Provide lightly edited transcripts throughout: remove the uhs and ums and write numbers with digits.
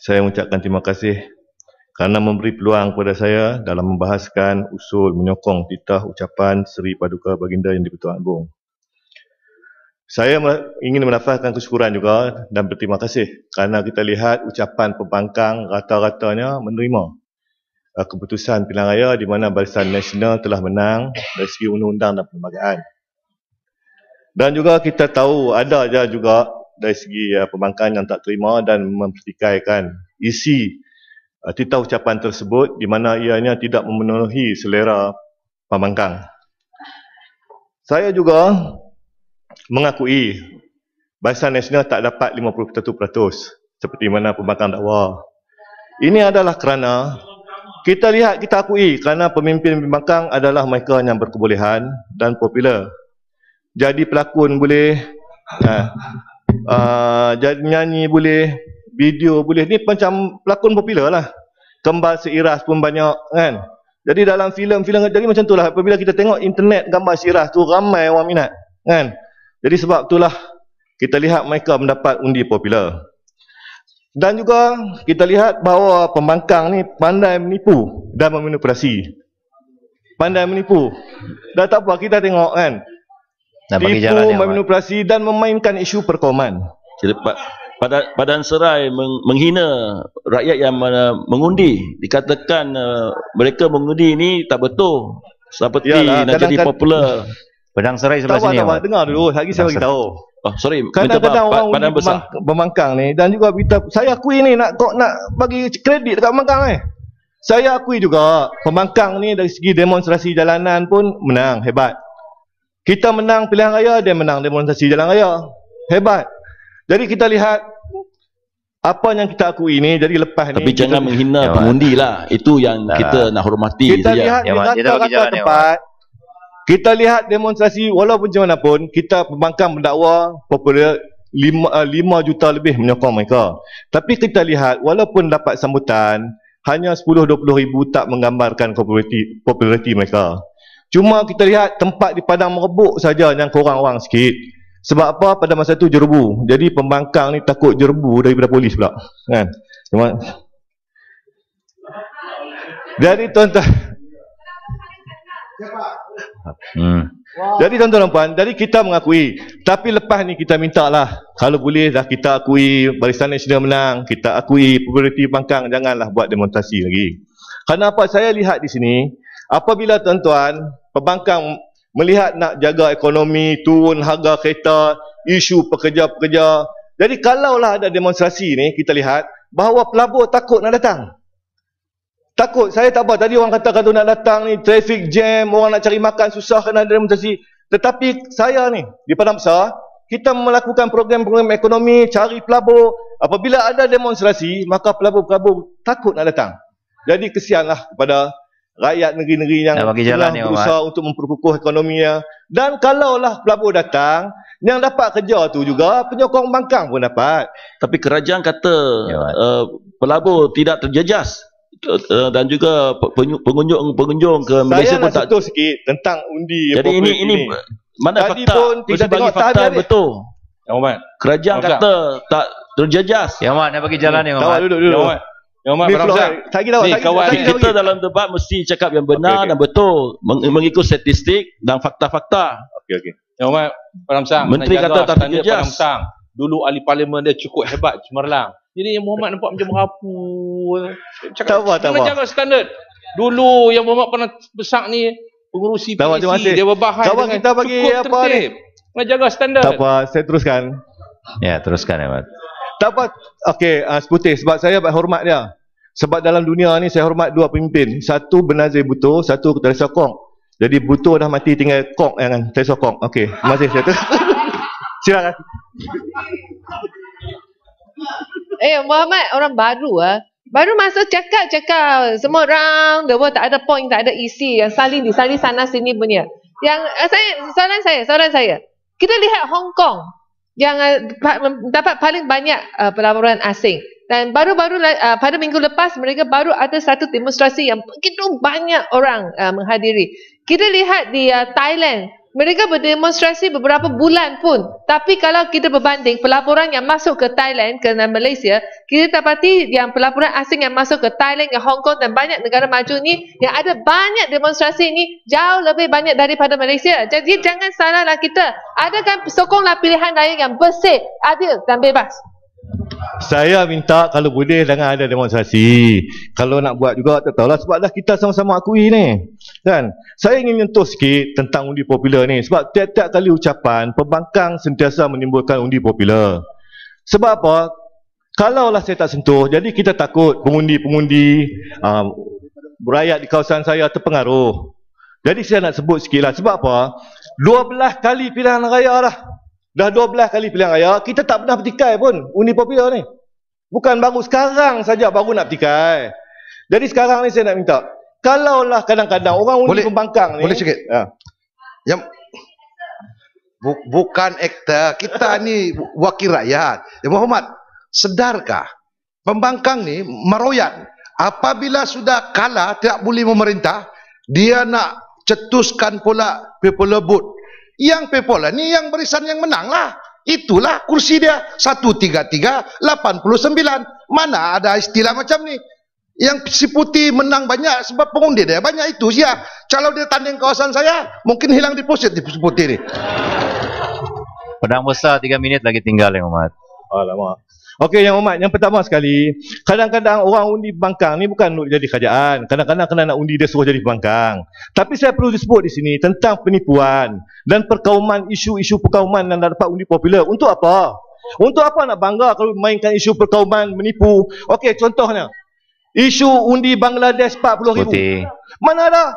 saya mengucapkan terima kasih kerana memberi peluang kepada saya dalam membahaskan usul menyokong titah ucapan Seri Paduka Baginda Yang di-Pertuan Agong. Saya ingin melafazkan kesyukuran juga dan berterima kasih kerana kita lihat ucapan pembangkang rata-ratanya menerima keputusan pilihan raya di mana Barisan Nasional telah menang dari segi undang-undang dan perlembagaan. Dan juga kita tahu ada juga dari segi pembangkang yang tak terima dan mempertikaikan isi titah ucapan tersebut di mana ianya tidak memenuhi selera pembangkang. Saya juga mengakui Barisan Nasional tak dapat 51% seperti mana pembangkang dakwa. Ini adalah kerana kita lihat, kita akui kerana pemimpin pembangkang adalah mereka yang berkebolehan dan popular. Jadi pelakon boleh, jadi nyanyi boleh, video boleh. Ni macam pelakon popular lah. Kembar seiras pun banyak kan. Jadi dalam filem-filem, jadi macam itulah. Apabila kita tengok internet gambar seiras tu, ramai orang minat kan. Jadi sebab itulah kita lihat mereka mendapat undi popular. Dan juga kita lihat bahawa pembangkang ni pandai menipu dan memanipulasi. Pandai menipu. Dan tak apa, kita tengok kan. Tipu, memanipulasi dan memainkan isu perkauman. Padan Serai menghina rakyat yang mengundi. Dikatakan mereka mengundi ni tak betul. Seperti yalah, nak jadi popular. Padang Serai sebelah sini. Tak dengar dulu, lagi saya bagi tahu. Oh, sorry, kadang-kadang orang undi pembangkang ni, dan juga saya akui ni nak bagi kredit dekat pembangkang ni. Saya akui juga pembangkang ni dari segi demonstrasi jalanan pun menang, hebat. Kita menang pilihan raya, dia menang demonstrasi jalan raya, hebat. Jadi kita lihat apa yang kita akui ni. Jadi lepas ni, tapi jangan menghina pengundi lah. Itu yang kita nak hormati. Kita lihat di rata-rata tempat. Kita lihat demonstrasi walaupun macam mana pun, kita pembangkang mendakwa popular 5 juta lebih menyokong mereka. Tapi kita lihat walaupun dapat sambutan, hanya 10-20 ribu tak menggambarkan populariti mereka. Cuma kita lihat tempat di Padang Merebuk saja yang kurang orang sikit. Sebab apa? Pada masa tu jerbu. Jadi pembangkang ni takut jerbu daripada polis pula. Kan? Cuma jadi tuan-tuan, jadi tuan-tuan dan puan, jadi kita mengakui. Tapi lepas ni kita minta lah, kalau boleh dah kita akui Barisan Nasional menang, kita akui populariti pembangkang, janganlah buat demonstrasi lagi. Kerana apa saya lihat di sini, apabila tuan-tuan pembangkang melihat nak jaga ekonomi, turun harga kereta, isu pekerja-pekerja. Jadi kalaulah ada demonstrasi ni, kita lihat bahawa pelabur takut nak datang. Takut, saya tak apa. Tadi orang kata nak datang ni, traffic jam, orang nak cari makan susah kerana ada demonstrasi. Tetapi saya ni, di Padang Besar, kita melakukan program-program ekonomi, cari pelabur. Apabila ada demonstrasi, maka pelabur-pelabur takut nak datang. Jadi kesianlah kepada rakyat negeri-negeri yang tengah berusaha untuk memperkukuh ekonominya. Dan kalaulah pelabur datang, yang dapat kerja tu juga penyokong pembangkang pun dapat. Tapi kerajaan kata pelabur tidak terjejas. Dan juga pengunjung ke Malaysia pun tak. Saya nak sentuh sikit tentang undi. Jadi ini mana tadi fakta? Pun kita tengok fakta betul. Yang Mat, kerajaan kata tak terjejas. Yang Mat, nak bagi jalan Yang Mat. Duduk. Yang Mat, kita dalam debat mesti cakap yang benar dan betul, mengikut statistik dan fakta-fakta. Okey. Yang Mat, Padang Menteri kata tak terjejas. Dulu ahli parlimen dia cukup hebat, cemerlang. Jadi yang Muhammad nampak macam merapu. Tak apa. Jaga standard. Dulu yang Muhammad pernah besar ni pengurusi PAC, dia berbahas kawan dengan kita bagi cukup apa tertib. Nak jaga standard. Tak apa, saya teruskan. Ya, teruskan ya, Mat. Tak apa. Okey, seputih sebab saya hormat dia. Sebab dalam dunia ni saya hormat dua pemimpin. Satu Benazir Bhutto, satu Tan Sokong. Jadi Bhutto dah mati, tinggal Kong yang Tan Sokong. Okey, terima kasih saya tu. Silakan. Muhammad orang baru baru masuk cakap semua orang tak ada point, tak ada isi, yang salin sana sini punya. Yang soalan saya kita lihat Hong Kong yang dapat paling banyak pelaburan asing, dan baru-baru pada minggu lepas mereka baru ada satu demonstrasi yang begitu banyak orang menghadiri. Kita lihat di Thailand Mereka berdemonstrasi beberapa bulan pun. Tapi kalau kita berbanding pelaporan yang masuk ke Thailand, ke Malaysia, kita dapati yang pelaporan asing yang masuk ke Thailand, ke Hong Kong dan banyak negara maju ni, yang ada banyak demonstrasi ni jauh lebih banyak daripada Malaysia. Jadi jangan salahlah kita. Adakan sokonglah pilihan raya yang bersih, adil dan bebas. Saya minta kalau boleh jangan ada demonstrasi. Kalau nak buat juga tak tahulah, sebab dah kita sama-sama akui ni. Kan? Saya ingin menyentuh sikit tentang undi popular ni, sebab tiap-tiap kali ucapan pembangkang sentiasa menimbulkan undi popular. Sebab apa? Kalaulah saya tak sentuh, jadi kita takut pengundi-pengundi rakyat di kawasan saya terpengaruh. Jadi saya nak sebut sikit lah. Sebab apa? 12 kali pilihan raya dah. Dah 12 kali pilihan raya, kita tak pernah bertikai pun undi popular ni. Bukan baru sekarang saja baru nak bertikai. Jadi sekarang ni saya nak minta, kalaulah kadang-kadang orang undi pembangkang ni. Boleh sikit? Yang bukan aktor, kita ni wakil rakyat. Ya Muhammad, sedarkah pembangkang ni meroyan apabila sudah kalah tidak boleh memerintah, dia nak cetuskan pula people vote. Yang people ni yang barisan yang menang lah. Itulah kursi dia 133 89. Mana ada istilah macam ni. Yang si putih menang banyak sebab pengundi dia banyak itu sia. Kalau dia tanding kawasan saya, mungkin hilang deposit di si putih ni. Pedang besar 3 minit lagi tinggal Yang Muhammad. Alamak. Okey Yang Muhammad, yang pertama sekali, kadang-kadang orang undi pembangkang ni bukan untuk jadi kerajaan. Kadang-kadang kena nak undi dia suruh jadi pembangkang. Tapi saya perlu disebut di sini tentang penipuan dan perkauman, isu-isu perkauman yang dapat undi popular. Untuk apa? Untuk apa nak bangga kalau mainkan isu perkauman, menipu? Okey, contohnya isu undi Bangladesh 40,000. Mana ada?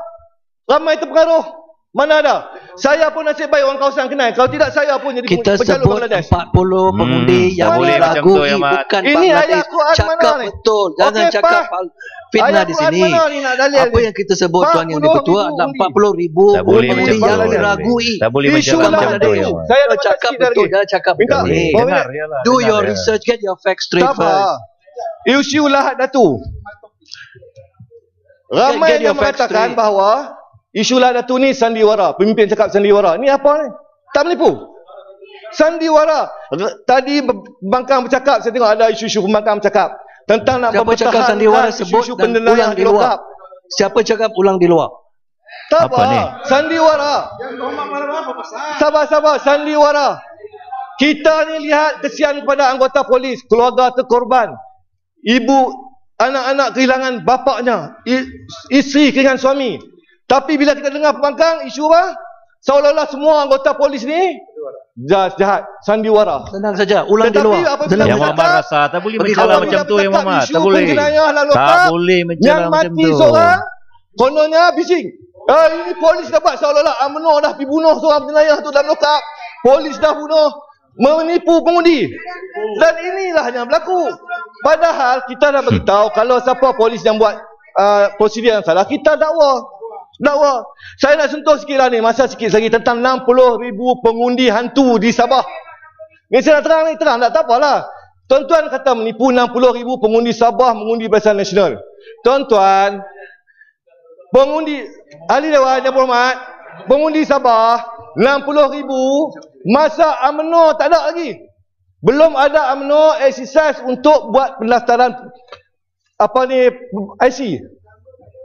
Ramai terpengaruh. Mana ada? Saya pun nasib baik orang kawasan kenal. Kalau tidak saya pun jadi kita sebut Bangladesh. 40 pengundi yang ragu bukan Bangladesh. Cakap betul. Jangan cakap fitnah di sini. Apa yang kita sebut Tuan Yang Di-Pertua adalah 40,000 pengundi yang diragui. Tak boleh macam tu ya. Saya cakap betul. Jangan cakap betul. Do your research, get your facts straight first. Isu Lahad Datu. Ramai yang mengatakan bahawa isu Lahad Datu ni sandiwara. Pemimpin cakap sandiwara. Ni apa ni? Tak menipu. Sandiwara. Tadi pembangkang bercakap, saya tengok ada isu-isu pembangkang bercakap tentang nak mempertahankan isu-isu pendenayaan di lokap. Siapa cakap ulang di luar? Tak apa. Sandiwara. Sabar-sabar. Sandiwara. Kita ni lihat kesian kepada anggota polis, keluarga terkorban. Ibu, anak-anak kehilangan bapaknya. Isteri kehilangan suami. Tapi bila kita dengar pembangkang, isu apa? Seolah-olah semua anggota polis ni jahat, sandiwara. Senang saja, ulang di luar. Yang Muhammad rasa tak boleh mencelah macam tu Yang Muhammad. Tak boleh. Tak boleh mencelah macam tu. Yang mati seorang, kononnya bising. Ini polis dapat seolah-olah UMNO dah pergi bunuh seorang penjenayah tu dalam lokap. Polis dah bunuh, menipu pengundi. Dan inilah yang berlaku. Padahal kita dah beritahu kalau siapa polis yang buat prosedur yang salah, kita dakwa. Saya nak sentuh sikit lah ni, masa sikit lagi tentang 60,000 pengundi hantu di Sabah. Ni saya nak terang ni, terang tak apalah. Tuan-tuan kata menipu 60,000 pengundi Sabah mengundi Barisan Nasional. Tuan-tuan, pengundi ahli Dewan Yang Berhormat, pengundi Sabah 60,000 masa UMNO tak ada lagi. Belum ada UMNO exercise untuk buat pendaftaran IC.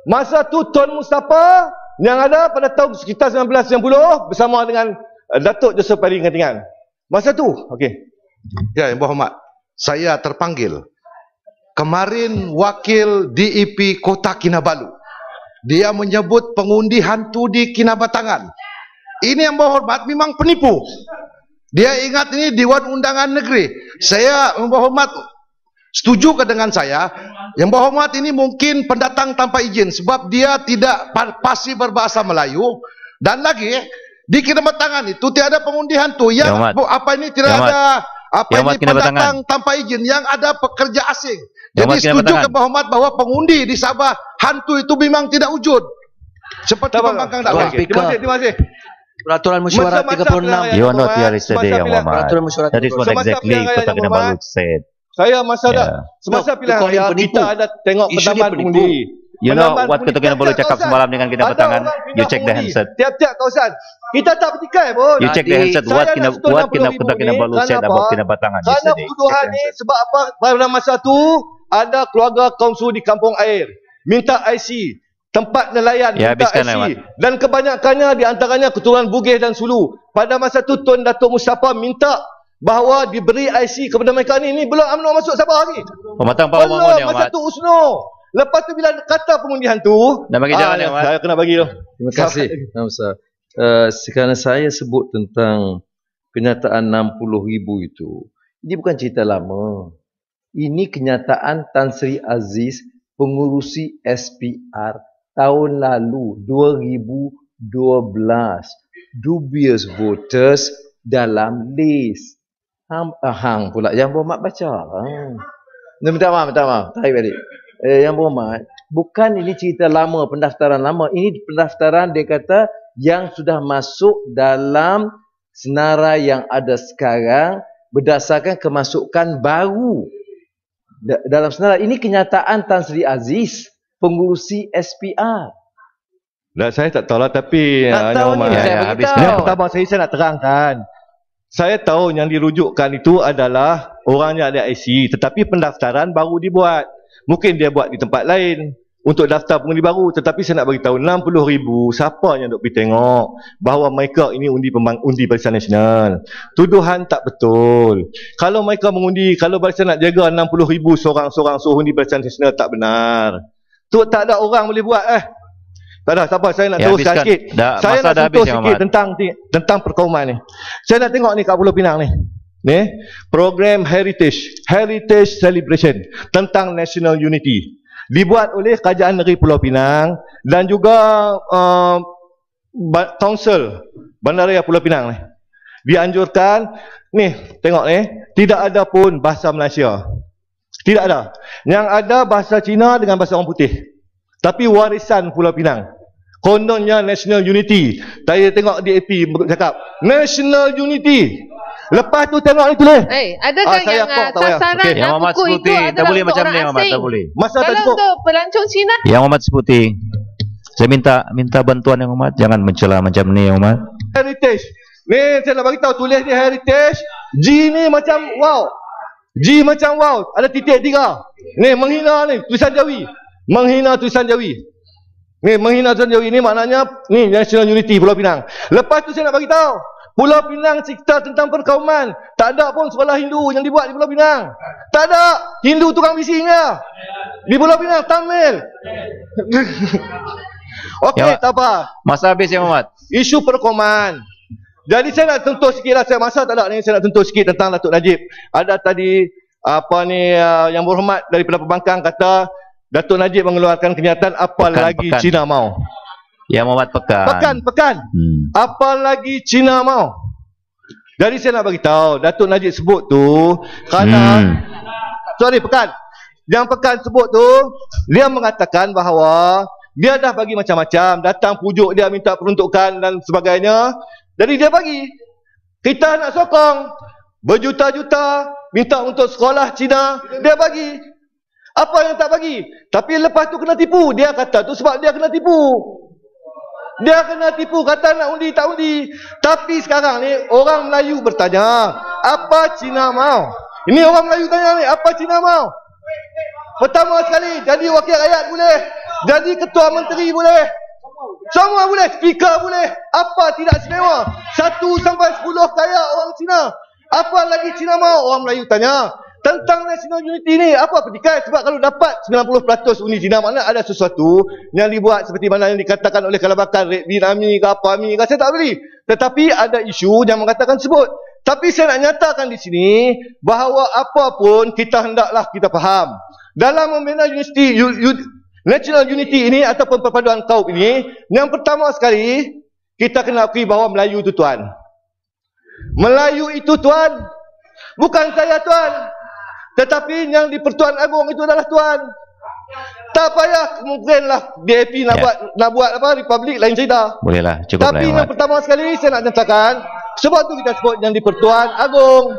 Masa tu Tun Mustafa yang ada pada tahun sekitar 1990 bersama dengan Datuk Joseph Paddy Kentingan. Masa tu, okey. Ya, Yang Berhormat, saya terpanggil. Kemarin wakil DEP Kota Kinabalu, dia menyebut pengundi hantu di Kinabatangan. Ini Yang Berhormat memang penipu. Dia ingat ini Dewan Undangan Negeri. Saya Yang Berhormat setuju ke dengan saya? Yang Berhormat ini mungkin pendatang tanpa izin sebab dia tidak pasti berbahasa Melayu. Dan lagi di Kinabatangan itu tiada pengundi hantu. Yang apa ini tidak ada ini pendatang tanpa izin, yang ada pekerja asing. Jadi setuju ke Berhormat bahwa pengundi di Sabah hantu itu memang tidak wujud. Seperti pembangkang dakwah. Terima kasih. Peraturan Mesyuarat 36. You are not here yesterday Yang Muhammad. That is what exactly Kota Kinabalu said. Saya semasa pilihan raya kita ada tengok pertambahan pengundi. You know what Ketua Kinabalu cakap semalam dengan Kinabatangan? You check the handset. Tiap-tiap kawasan. Kita tak bertikai pun. You check the handset. What Ketua Kinabalu said about Kinabatangan kerana yesterday. tuduhan ni sebab apa? Pada masa tu ada keluarga kaum Suhu di kampung air minta IC, tempat nelayan minta IC, dan kebanyakannya di antaranya keturunan Bugis dan Sulu. Pada masa tu Tun Datuk Mustafa minta bahawa diberi IC kepada mereka ni. Ni belum UMNO masuk Sabah lagi. Pematang Pak Mahmud belum, masa tu USNO. Lepas tu bila kata pengundian tu, dah bagi jalan ya, Mat. Saya kena bagi tu. Terima kasih. Sekarang saya sebut tentang kenyataan 60,000 itu. Ini bukan cerita lama. Ini kenyataan Tan Sri Aziz, pengurusi SPR tahun lalu 2012. Dubious voters dalam list. Hang pula yang berhormat baca. Minta maaf. Tarik balik. Yang berhormat, bukan ini cerita lama, pendaftaran lama. Ini pendaftaran dia kata yang sudah masuk dalam senarai yang ada sekarang berdasarkan kemasukan baru dalam senarai. Ini kenyataan Tan Sri Aziz, pengurusi SPR. Saya tak tahulah, tapi yang pertama saya nak terangkan. Saya tahu yang dirujukkan itu adalah orang yang ada IC, tetapi pendaftaran baru dibuat. Mungkin dia buat di tempat lain untuk daftar pengundi baru, tetapi saya nak bagi tahu 60,000 siapa yang duk pergi tengok bahawa mereka ini undi Barisan Nasional. Tuduhan tak betul. Kalau mereka mengundi, kalau Barisan nak jaga 60,000 seorang-seorang suruh undi Barisan Nasional, tak benar. Tu tak ada orang boleh buat. Tak ada, siapa saya nak teruskan sikit. Saya nak sentuh sikit tentang perkauman ni. Saya nak tengok ni kat Pulau Pinang ni. Program Heritage Celebration tentang National Unity dibuat oleh Kerajaan Negeri Pulau Pinang dan juga Kaunsil Bandaraya Pulau Pinang ni. Dianjurkan ni, tengok ni, tidak ada pun bahasa Malaysia. Tidak ada. Yang ada bahasa Cina dengan bahasa orang putih. Tapi warisan Pulau Pinang. Kononnya National Unity. Saya tengok DAP cakap National Unity. Lepas tu tengok ni tulis. Adakah yang sasaran Yang Muhammad sebuti, tak boleh macam ni Muhammad, tak boleh. Kalau untuk pelancong Cina. Yang Muhammad sebuti. Saya minta bantuan yang Muhammad, jangan mencela macam ni Muhammad. Heritage. Ni saya nak bagi tahu, tulis ni Heritage. G ni macam wow. G macam wow, ada titik 3. Ni menghina ni tulisan Jawi. Menghina tulisan Jawi. Ni menghina tulisan Jawi ni maknanya ni National Unity Pulau Pinang. Lepas tu saya nak bagi tahu, Pulau Pinang cerita tentang perkauman. Tak ada pun sekolah Hindu yang dibuat di Pulau Pinang. Tak ada. Hindu tukang bisingnya. Di Pulau Pinang, Tamil. Okey, tak apa. Masa habis ya Muhammad. Isu perkauman. Jadi saya nak tentu sikit lah. Masa tak ada ni, saya nak tentu sikit tentang Datuk Najib. Ada tadi, yang berhormat daripada pembangkang kata, Datuk Najib mengeluarkan kenyataan apa lagi Cina mau. Ya Muhammad pekan. Apa lagi Cina mau. Jadi saya nak bagi tahu, Datuk Najib sebut tu kerana pekan. Yang pekan sebut tu, dia mengatakan bahawa dia dah bagi macam-macam, datang pujuk dia minta peruntukan dan sebagainya. Jadi dia bagi. Kita nak sokong berjuta-juta minta untuk sekolah Cina, dia bagi. Apa yang tak bagi? Tapi lepas tu kena tipu. Dia kata tu sebab dia kena tipu. Dia kena tipu, kata nak undi tak undi. Tapi sekarang ni orang Melayu bertanya, apa Cina mau? Ini orang Melayu tanya ni, apa Cina mau? Pertama sekali, jadi wakil rakyat boleh. Jadi ketua menteri boleh. Semua boleh, speaker boleh. Apa tidak istimewa? 1 sampai 10 kaya orang Cina. Apa lagi Cina mau? Orang Melayu tanya. Tentang National Unity ni, apa petikai? Sebab kalau dapat 90% undi Cina, makna ada sesuatu yang dibuat seperti mana yang dikatakan oleh Kalabakan, Red Binami ke apa Ami ke, saya tak beli. Tetapi ada isu yang mengatakan sebut. Tapi saya nak nyatakan di sini bahawa apapun kita hendaklah kita faham. Dalam membina National Unity ini ataupun perpaduan kaum ini, yang pertama sekali kita kena akui bahawa Melayu itu tuan. Melayu itu tuan. Bukan saya tuan. Tetapi yang di Pertuan Agong itu adalah tuan. Tak payah mungkinlah DAP nak buat apa Republik lain cerita. Bolehlah, cukup. Tapi yang pertama sekali saya nak nyatakan, sebab tu kita sebut yang di Pertuan Agong.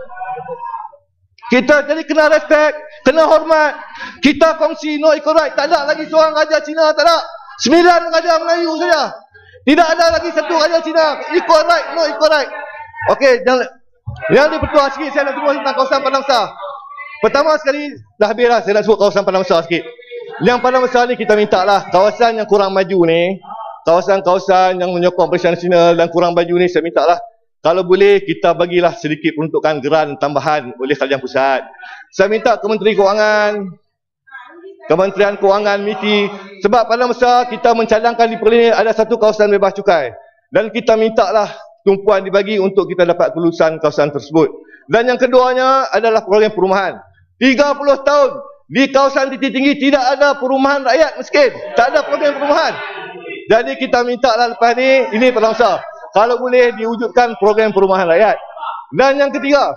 Kita jadi kena respect, kena hormat. Kita kongsi no equal right. Tak ada lagi seorang raja Cina, tak ada. 9 raja Melayu saja. Tidak ada lagi satu raja Cina. Equal right, no equal right. Okey, yang dipertua sikit saya nak tunggu tentang kawasan Padang Besar. Pertama sekali, dah habis lah saya nak sebut kawasan Padang Besar sikit. Yang Padang Besar ni kita minta lah, kawasan yang kurang maju ni, kawasan-kawasan yang menyokong Perisian Nasional dan kurang maju ni, saya minta lah, kalau boleh kita bagilah sedikit peruntukan geran tambahan oleh Kerajaan Pusat. Saya minta Kementerian Kewangan MITI, sebab Padang Besar kita mencadangkan di Perlis ada satu kawasan bebas cukai. Dan kita minta lah tumpuan dibagi untuk kita dapat kelulusan kawasan tersebut. Dan yang keduanya adalah program perumahan. 30 tahun di kawasan titik tinggi tidak ada perumahan rakyat miskin. Tak ada program perumahan. Jadi kita minta lah lepas ni, ini Padang Besar, kalau boleh diwujudkan program perumahan rakyat. Dan yang ketiga,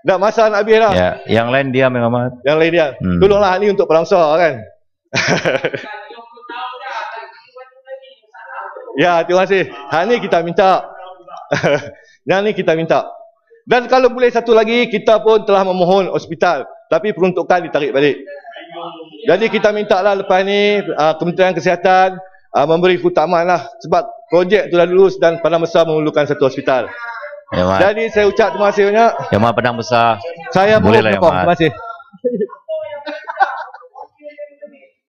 dah masa nak habis lah. Ya, yang lain diam Yang Amat. Yang lain diam. Tolonglah ni untuk Padang Besar kan. Ya, terima kasih. Ni kita minta. Yang ni kita minta. Dan kalau boleh satu lagi, kita pun telah memohon hospital, tapi peruntukan ditarik balik. Jadi kita minta lah lepas ni Kementerian Kesihatan memberi keutamaan lah, sebab projek tu dah lulus dan Padang Besar memerlukan satu hospital. Ya, jadi saya ucap terima kasih banyak. Yang Amat Padang Besar. Saya boleh lah, terima kasih.